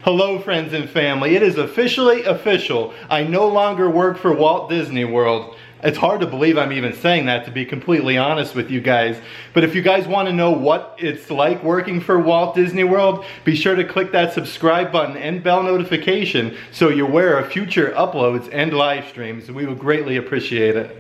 Hello friends and family, it is officially official. I no longer work for Walt Disney World. It's hard to believe I'm even saying that, to be completely honest with you guys. But if you guys want to know what it's like working for Walt Disney World, be sure to click that subscribe button and bell notification so you're aware of future uploads and live streams. We would greatly appreciate it.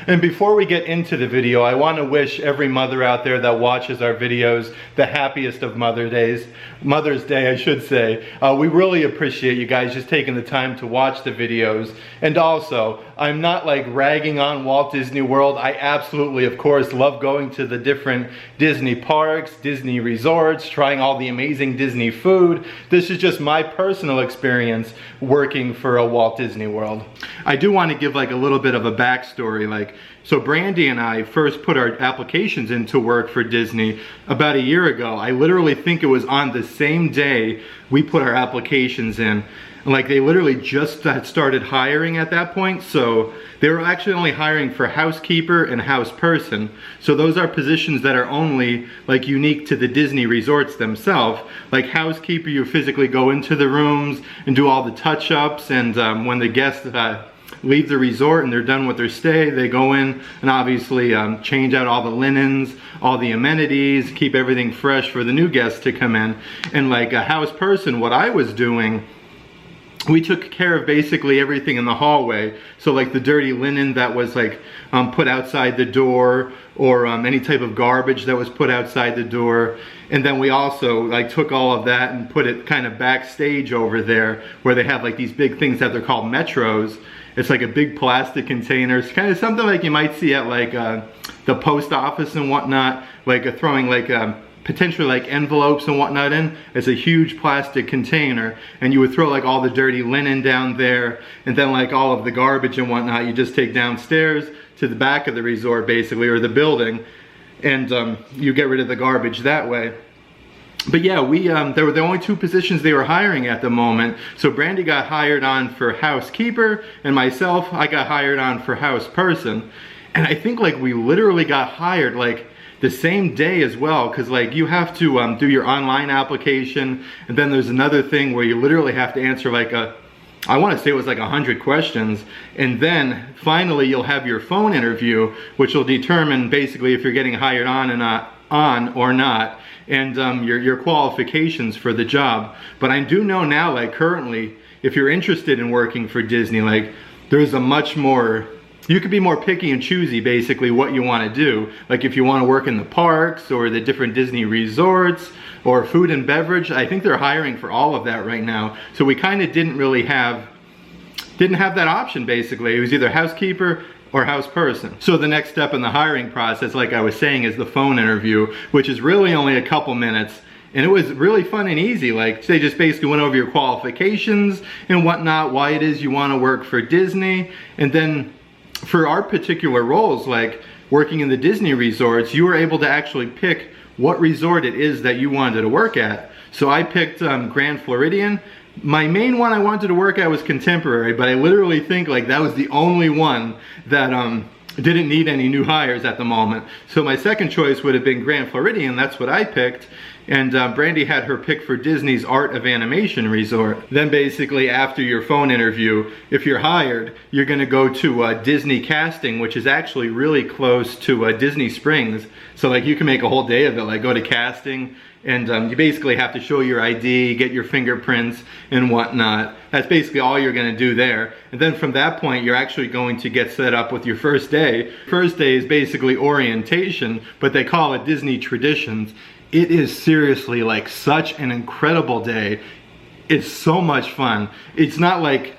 And before we get into the video, I want to wish every mother out there that watches our videos the happiest of Mother's Day, I should say. We really appreciate you guys just taking the time to watch the videos. And also, I'm not like ragging on Walt Disney World. I absolutely, of course, love going to the different Disney parks, Disney resorts, trying all the amazing Disney food. This is just my personal experience working for a Walt Disney World. I do want to give like a little bit of a backstory. So Brandy and I first put our applications in to work for Disney about a year ago. I literally think it was on the same day we put our applications in. Like, they literally just had started hiring at that point, so they were actually only hiring for housekeeper and house person. So those are positions that are only like unique to the Disney resorts themselves. Like housekeeper, you physically go into the rooms and do all the touch-ups, and when the guests leave the resort and they're done with their stay, they go in and obviously change out all the linens, all the amenities, keep everything fresh for the new guests to come in. And like a house person, what I was doing, we took care of basically everything in the hallway. So like the dirty linen that was like put outside the door, or any type of garbage that was put outside the door. And then we also like took all of that and put it kind of backstage over there, where they have like these big things that they're called metros. It's like a big plastic container. It's kind of something like you might see at like the post office and whatnot, like throwing like potentially like envelopes and whatnot in. It's a huge plastic container, and you would throw like all the dirty linen down there, and then like all of the garbage and whatnot you just take downstairs to the back of the resort basically, or the building, and you get rid of the garbage that way. But yeah, there were the only two positions they were hiring at the moment. So Brandy got hired on for housekeeper, and myself, I got hired on for house person. And I think like we literally got hired like the same day as well, because like you have to do your online application, and then there's another thing where you literally have to answer like I want to say it was like 100 questions, and then finally you'll have your phone interview, which will determine basically if you're getting hired on or not, and your qualifications for the job. But I do know now, like currently, if you're interested in working for Disney, like there's a much more, you could be more picky and choosy basically what you want to do. Like if you want to work in the parks or the different Disney resorts or food and beverage, I think they're hiring for all of that right now. So we kind of didn't have that option basically. It was either housekeeper or house person. So the next step in the hiring process, like I was saying, is the phone interview, which is really only a couple minutes. And it was really fun and easy. Like they just basically went over your qualifications and whatnot, why it is you want to work for Disney. And then for our particular roles, like working in the Disney resorts, you were able to actually pick what resort it is that you wanted to work at. So I picked Grand Floridian. My main one I wanted to work at was Contemporary, but I literally think like that was the only one that didn't need any new hires at the moment. So my second choice would have been Grand Floridian. That's what I picked. And Brandy had her pick for Disney's Art of Animation Resort. Then basically after your phone interview, if you're hired, you're gonna go to Disney Casting, which is actually really close to Disney Springs. So like you can make a whole day of it, like go to casting, and you basically have to show your ID, get your fingerprints and whatnot. That's basically all you're gonna do there. And then from that point, you're actually going to get set up with your first day. First day is basically orientation, but they call it Disney Traditions. It is seriously like such an incredible day. It's so much fun. It's not like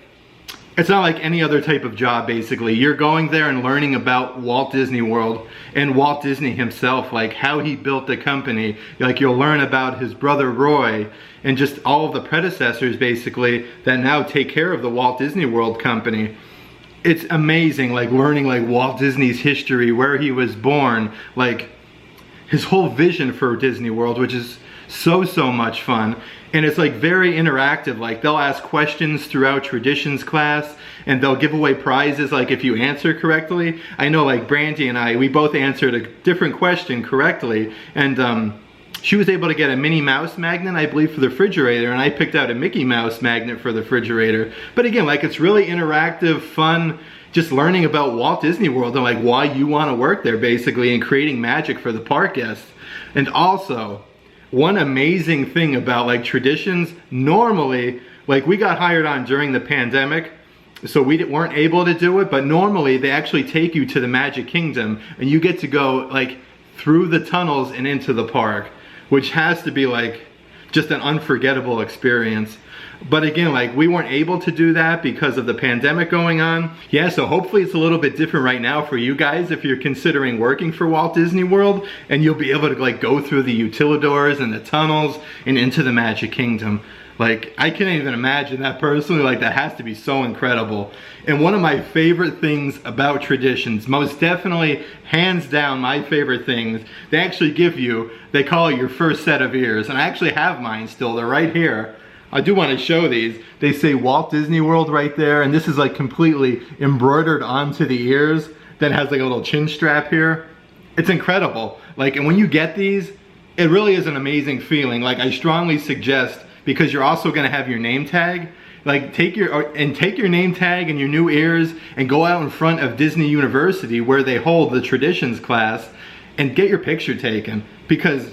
any other type of job basically. You're going there and learning about Walt Disney World and Walt Disney himself, like how he built the company. Like you'll learn about his brother Roy and just all of the predecessors basically that now take care of the Walt Disney World company. It's amazing, like learning like Walt Disney's history, where he was born, like his whole vision for Disney World, which is so much fun. And it's like very interactive. Like they'll ask questions throughout traditions class, and they'll give away prizes like if you answer correctly. I know like Brandy and I, we both answered a different question correctly, and she was able to get a Minnie Mouse magnet, I believe, for the refrigerator, and I picked out a Mickey Mouse magnet for the refrigerator. But again, like it's really interactive, fun, just learning about Walt Disney World and like why you want to work there basically, and creating magic for the park guests. And also, one amazing thing about like traditions, normally, like we got hired on during the pandemic, so we weren't able to do it, but normally they actually take you to the Magic Kingdom and you get to go like through the tunnels and into the park, which has to be like just an unforgettable experience. But again, like we weren't able to do that because of the pandemic going on. Yeah, so hopefully it's a little bit different right now for you guys if you're considering working for Walt Disney World, and you'll be able to like go through the utilidors and the tunnels and into the Magic Kingdom. Like I can't even imagine that personally. Like that has to be so incredible. And one of my favorite things about traditions, most definitely hands down my favorite things, they actually give you, they call it your first set of ears. And I actually have mine still, they're right here. I do want to show these. They say Walt Disney World right there, and this is like completely embroidered onto the ears. Then has like a little chin strap here. It's incredible. Like, and when you get these, it really is an amazing feeling. Like I strongly suggest, because you're also gonna have your name tag, like take your name tag and your new ears and go out in front of Disney University where they hold the traditions class and get your picture taken, because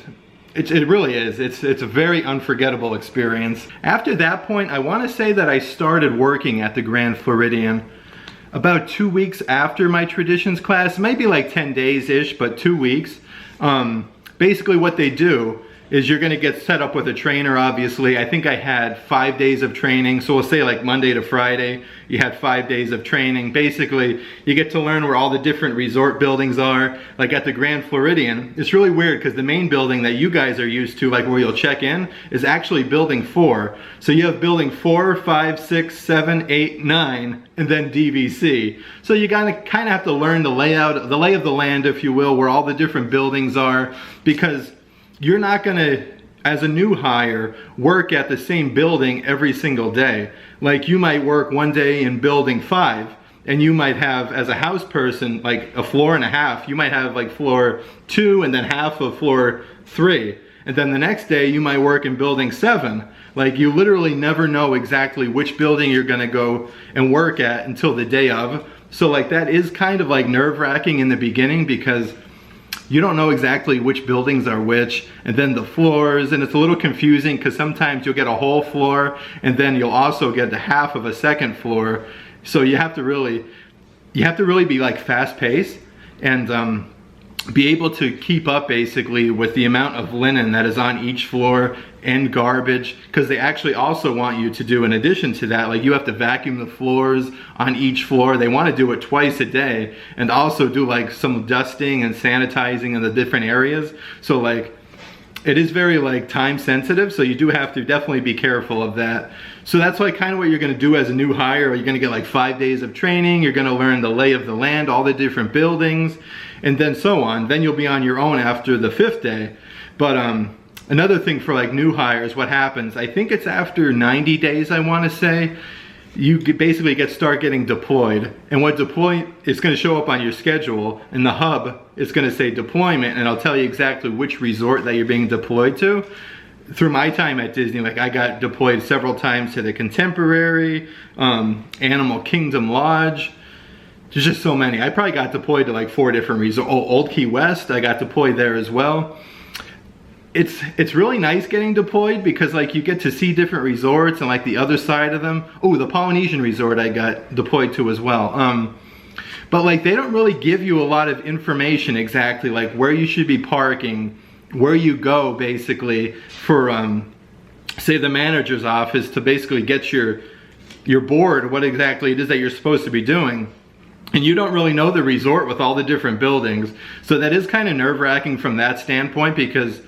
it really is. It's a very unforgettable experience. After that point, I want to say that I started working at the Grand Floridian about 2 weeks after my traditions class, maybe like 10 days-ish, but 2 weeks. Basically what they do is you're gonna get set up with a trainer, obviously. I think I had 5 days of training, so we'll say like Monday to Friday, you had 5 days of training. Basically, you get to learn where all the different resort buildings are. Like at the Grand Floridian, it's really weird because the main building that you guys are used to, like where you'll check in, is actually building 4. So you have building 4, 5, 6, 7, 8, 9, and then DVC. So you gotta kind of have to learn the layout, the lay of the land, if you will, where all the different buildings are, because you're not gonna, as a new hire, work at the same building every single day. Like you might work one day in building 5, and you might have, as a house person, like a floor and a half. You might have like floor 2 and then half of floor 3. And then the next day you might work in building 7. Like you literally never know exactly which building you're gonna go and work at until the day of. So like that is kind of like nerve-wracking in the beginning, because you don't know exactly which buildings are which, and then the floors, and it's a little confusing because sometimes you'll get a whole floor and then you'll also get the half of a second floor. So you have to really be like fast-paced and be able to keep up basically with the amount of linen that is on each floor and garbage, because they actually also want you to do, in addition to that, like you have to vacuum the floors on each floor. They want to do it twice a day, and also do like some dusting and sanitizing in the different areas. So like it is very like time sensitive, so you do have to definitely be careful of that. So that's like kind of what you're going to do as a new hire. You're going to get like 5 days of training. You're going to learn the lay of the land, all the different buildings, and then so on. Then you'll be on your own after the 5th day. But another thing for like new hires, what happens, I think it's after 90 days, I want to say, you basically start getting deployed. And what deploy, it's going to show up on your schedule. In the hub, it's going to say deployment, and I'll tell you exactly which resort that you're being deployed to. Through my time at Disney, like I got deployed several times to the Contemporary, Animal Kingdom Lodge. There's just so many. I probably got deployed to like 4 different resorts. Oh, Old Key West, I got deployed there as well. It's really nice getting deployed because like you get to see different resorts and like the other side of them. Oh, the Polynesian resort I got deployed to as well. But like they don't really give you a lot of information exactly like where you should be parking, where you go basically for say the manager's office to basically get your board, what exactly it is that you're supposed to be doing. And you don't really know the resort with all the different buildings. So that is kind of nerve-wracking from that standpoint, because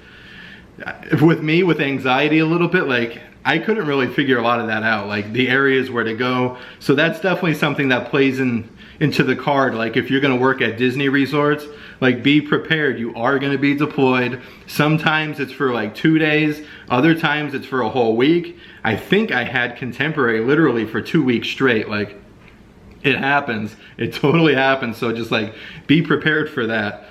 with me, with anxiety a little bit, like I couldn't really figure a lot of that out, like the areas where to go. So that's definitely something that plays in into the card, like if you're gonna work at Disney resorts, like be prepared, you are gonna be deployed. Sometimes it's for like 2 days, other times it's for a whole week. I think I had contemporary literally for 2 weeks straight. Like, it happens, it totally happens. So just like be prepared for that.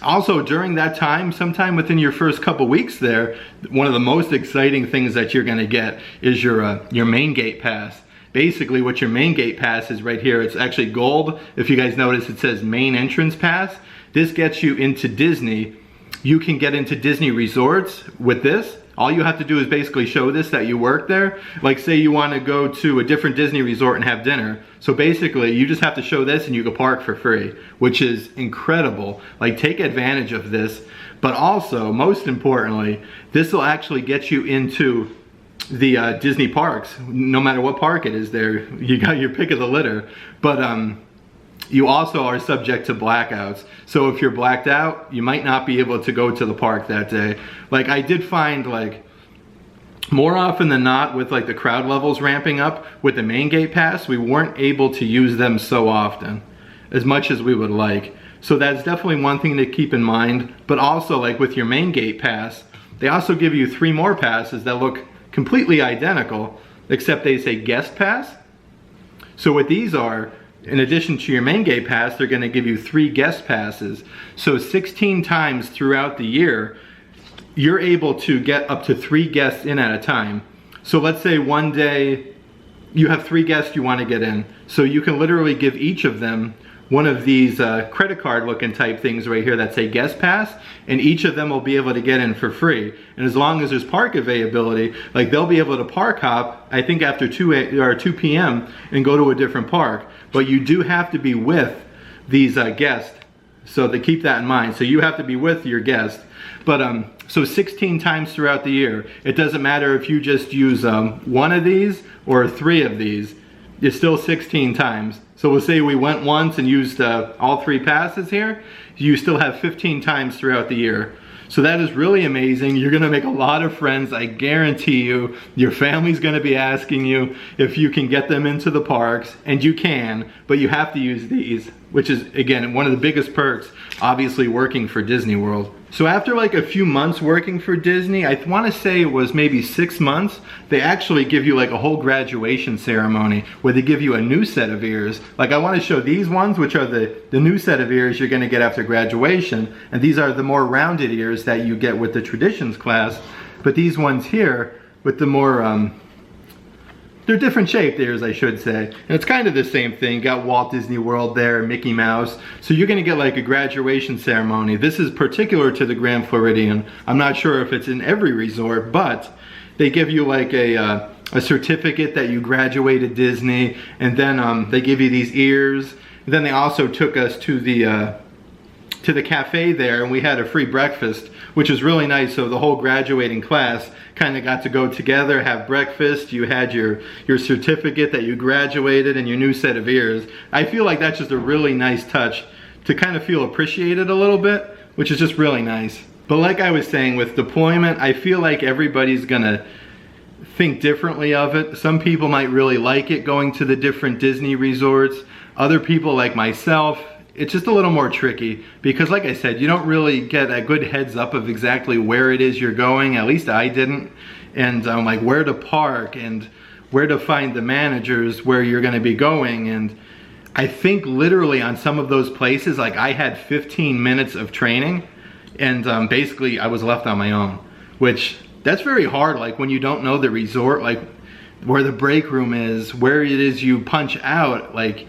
Also during that time, sometime within your first couple weeks there, one of the most exciting things that you're gonna get is your main gate pass. Basically what your main gate pass is right here. It's actually gold. If you guys notice, it says main entrance pass. This gets you into Disney. You can get into Disney resorts with this. All you have to do is basically show this that you work there. Like say you want to go to a different Disney resort and have dinner. So basically you just have to show this and you can park for free, which is incredible. Like take advantage of this. But also, most importantly, this will actually get you into the Disney parks. No matter what park it is there, you got your pick of the litter. But you also are subject to blackouts. So if you're blacked out, you might not be able to go to the park that day. Like I did find, like more often than not with like the crowd levels ramping up with the main gate pass, we weren't able to use them so often as much as we would like. So that's definitely one thing to keep in mind. But also like with your main gate pass, they also give you 3 more passes that look completely identical, except they say guest pass. So what these are, in addition to your main gate pass, they're gonna give you 3 guest passes. So 16 times throughout the year, you're able to get up to 3 guests in at a time. So let's say one day you have 3 guests you wanna get in. So you can literally give each of them one of these credit card looking type things right here that say guest pass, and each of them will be able to get in for free. And as long as there's park availability, like they'll be able to park hop, I think after 2 p.m. and go to a different park. But you do have to be with these guests, so to keep that in mind. So you have to be with your guest. But so 16 times throughout the year, it doesn't matter if you just use one of these or 3 of these, it's still 16 times. So we'll say we went once and used all 3 passes here, you still have 15 times throughout the year. So that is really amazing. You're gonna make a lot of friends, I guarantee you. Your family's gonna be asking you if you can get them into the parks, and you can, but you have to use these, which is, again, one of the biggest perks, obviously working for Disney World. So after like a few months working for Disney, I wanna say it was maybe 6 months, they actually give you like a whole graduation ceremony where they give you a new set of ears. Like I wanna show these ones, which are the new set of ears you're gonna get after graduation, and these are the more rounded ears that you get with the traditions class. But these ones here, with the more, they're different shaped ears, I should say. And it's kind of the same thing. Got Walt Disney World there, Mickey Mouse. So you're gonna get like a graduation ceremony. This is particular to the Grand Floridian. I'm not sure if it's in every resort, but they give you like a certificate that you graduated Disney, and then they give you these ears. And then they also took us to the cafe there, and we had a free breakfast, which was really nice. So the whole graduating class kind of got to go together, have breakfast. You had your certificate that you graduated and your new set of ears. I feel like that's just a really nice touch to kind of feel appreciated a little bit, which is just really nice. But like I was saying, with deployment, I feel like everybody's gonna think differently of it. Some people might really like it going to the different Disney resorts. Other people like myself, it's just a little more tricky because like I said, you don't really get a good heads up of exactly where it is you're going. At least I didn't. And like where to park and where to find the managers where you're gonna be going. And I think literally on some of those places, like I had 15 minutes of training, and basically I was left on my own, which that's very hard. Like when you don't know the resort, like where the break room is, where it is you punch out, like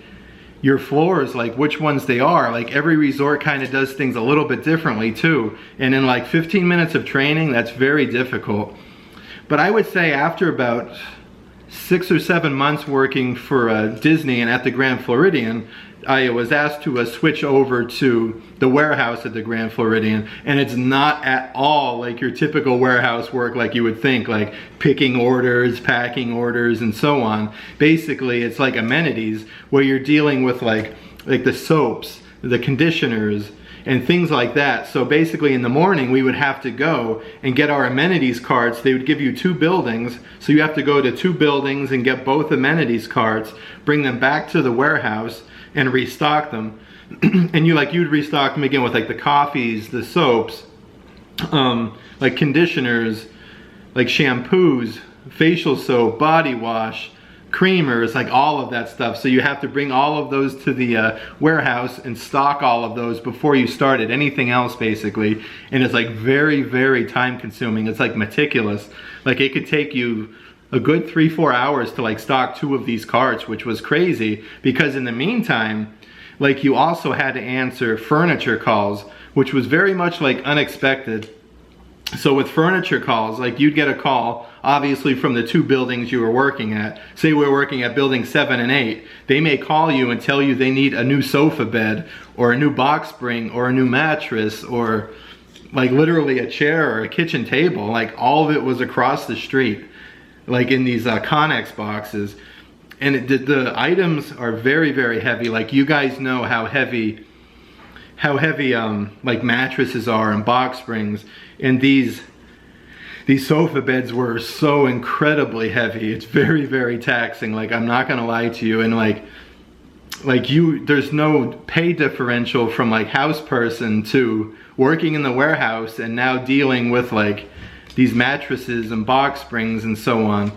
your floors, like which ones they are. Like every resort kind of does things a little bit differently too. And in like 15 minutes of training, that's very difficult. But I would say after about 6 or 7 months working for Disney and at the Grand Floridian, I was asked to switch over to the warehouse at the Grand Floridian, and it's not at all like your typical warehouse work like you would think, like picking orders, packing orders, and so on. Basically, it's like amenities where you're dealing with like the soaps, the conditioners, and things like that. So basically in the morning we would have to go and get our amenities cards. They would give you 2 buildings, so you have to go to 2 buildings and get both amenities cards, bring them back to the warehouse, and restock them. And you'd restock them again with like the coffees, the soaps, like conditioners, like shampoos, facial soap, body wash, creamers, like all of that stuff. So you have to bring all of those to the warehouse and stock all of those before you started anything else, basically. And it's like very, very time consuming. It's like meticulous. Like it could take you a good 3-4 hours to like stock 2 of these carts, which was crazy, because in the meantime, like you also had to answer furniture calls, which was very much like unexpected. So with furniture calls, like you'd get a call, obviously from the 2 buildings you were working at. Say we were working at building 7 and 8. They may call you and tell you they need a new sofa bed, or a new box spring, or a new mattress, or like literally a chair or a kitchen table. Like all of it was across the street, like in these Connex boxes. And the items are very, very heavy. Like you guys know how heavy like mattresses are and box springs, and these sofa beds were so incredibly heavy. It's very, very taxing. Like I'm not gonna lie to you. And like there's no pay differential from like house person to working in the warehouse and now dealing with like these mattresses and box springs and so on.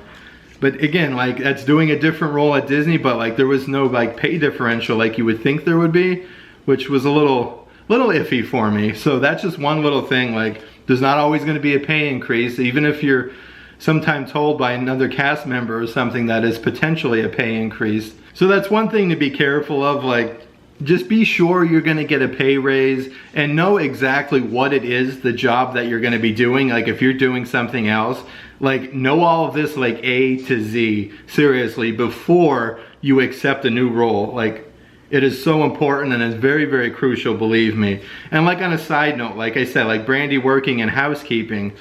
But again, like that's doing a different role at Disney, but like there was no like pay differential like you would think there would be, which was a little iffy for me. So that's just one little thing. Like there's not always going to be a pay increase, even if you're sometime told by another cast member or something that is potentially a pay increase. So that's one thing to be careful of. Like just be sure you're going to get a pay raise and know exactly what it is, the job that you're going to be doing. Like if you're doing something else, like know all of this like A to Z, seriously, before you accept a new role. Like it is so important and it's very, very crucial, believe me. And like on a side note, like I said, like Brandy working in housekeeping,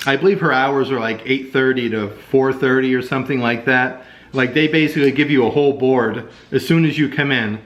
I believe her hours are like 8:30 to 4:30 or something like that. Like they basically give you a whole board as soon as you come in.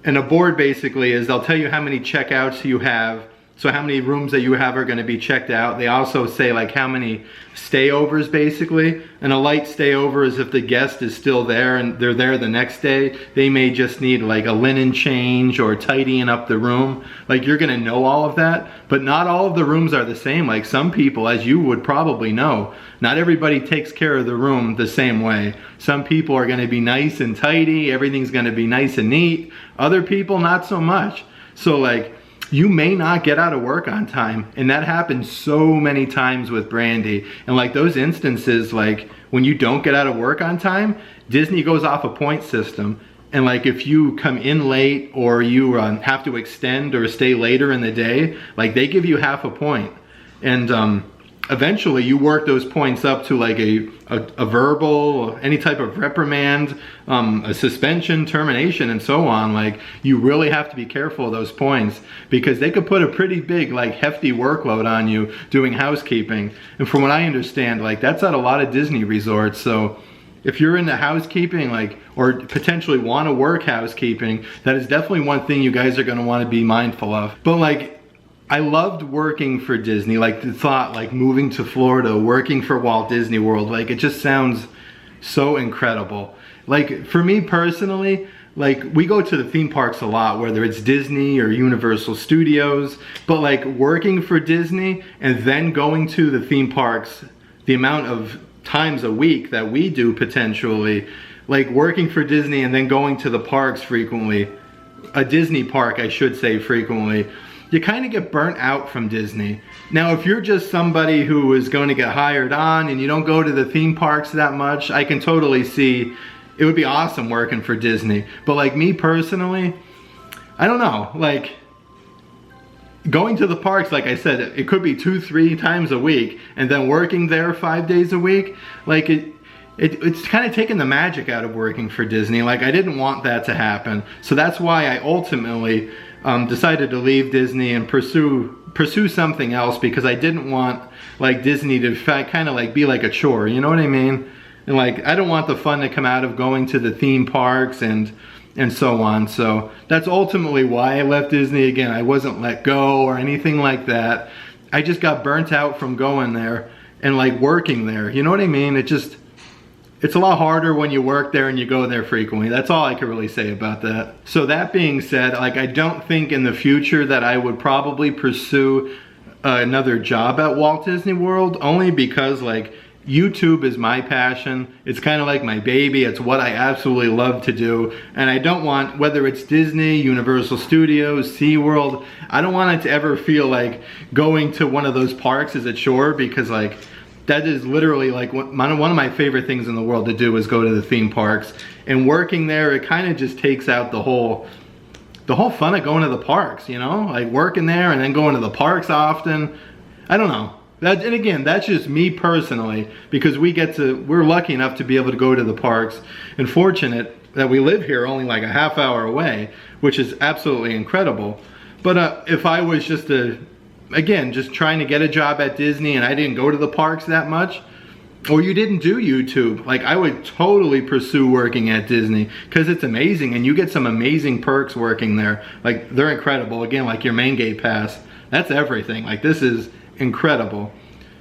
And a board basically is, they'll tell you how many checkouts you have, so how many rooms that you have are going to be checked out. They also say like how many stayovers basically. And a light stayover is if the guest is still there and they're there the next day, they may just need like a linen change or tidying up the room. Like you're going to know all of that, but not all of the rooms are the same. Like some people, as you would probably know, not everybody takes care of the room the same way. Some people are going to be nice and tidy, everything's going to be nice and neat. Other people, not so much. So like, you may not get out of work on time, and that happens so many times with Brandy. And like those instances, like when you don't get out of work on time, Disney goes off a point system. And like if you come in late or you have to extend or stay later in the day, like they give you half a point. And eventually you work those points up to like a verbal, any type of reprimand, a suspension, termination, and so on. Like you really have to be careful of those points, because they could put a pretty big, like hefty workload on you doing housekeeping. And from what I understand, like that's at a lot of Disney resorts. So if you're into housekeeping, like, or potentially want to work housekeeping, that is definitely one thing you guys are going to want to be mindful of. But like, I loved working for Disney. Like the thought, like moving to Florida, working for Walt Disney World, like it just sounds so incredible. Like for me personally, like we go to the theme parks a lot, whether it's Disney or Universal Studios, but like working for Disney and then going to the theme parks, the amount of times a week that we do potentially, like working for Disney and then going to the parks frequently, a Disney park I should say frequently, you kind of get burnt out from Disney. Now, if you're just somebody who is going to get hired on and you don't go to the theme parks that much, I can totally see it would be awesome working for Disney. But like me personally, I don't know, like going to the parks, like I said, it could be 2-3 times a week, and then working there 5 days a week, like it's kind of taken the magic out of working for Disney. Like I didn't want that to happen. So that's why I ultimately decided to leave Disney and pursue something else, because I didn't want like Disney to kind of like be like a chore, you know what I mean? And like I don't want the fun to come out of going to the theme parks and so on. So that's ultimately why I left Disney. Again, I wasn't let go or anything like that. I just got burnt out from going there and like working there, you know what I mean? It it's a lot harder when you work there and you go there frequently. That's all I can really say about that. So that being said, like, I don't think in the future that I would probably pursue another job at Walt Disney World, only because like YouTube is my passion. It's kind of like my baby. It's what I absolutely love to do. And I don't want, whether it's Disney, Universal Studios, SeaWorld, I don't want it to ever feel like going to one of those parks is a chore, because like that is literally like one of my favorite things in the world to do is go to the theme parks. And working there, it kind of just takes out the whole fun of going to the parks, you know? Like working there and then going to the parks often. I don't know. And again, that's just me personally, because we're lucky enough to be able to go to the parks, and fortunate that we live here only like a half hour away, which is absolutely incredible. But if I was just just trying to get a job at Disney and I didn't go to the parks that much, or you didn't do YouTube, like I would totally pursue working at Disney, because it's amazing and you get some amazing perks working there. Like they're incredible. Again, like your main gate pass, that's everything. Like this is incredible.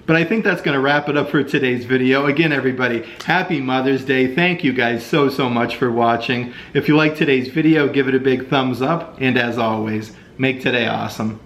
But I think that's gonna wrap it up for today's video. Again, everybody, happy Mother's Day. Thank you guys so much for watching. If you liked today's video, give it a big thumbs up, and as always, make today awesome.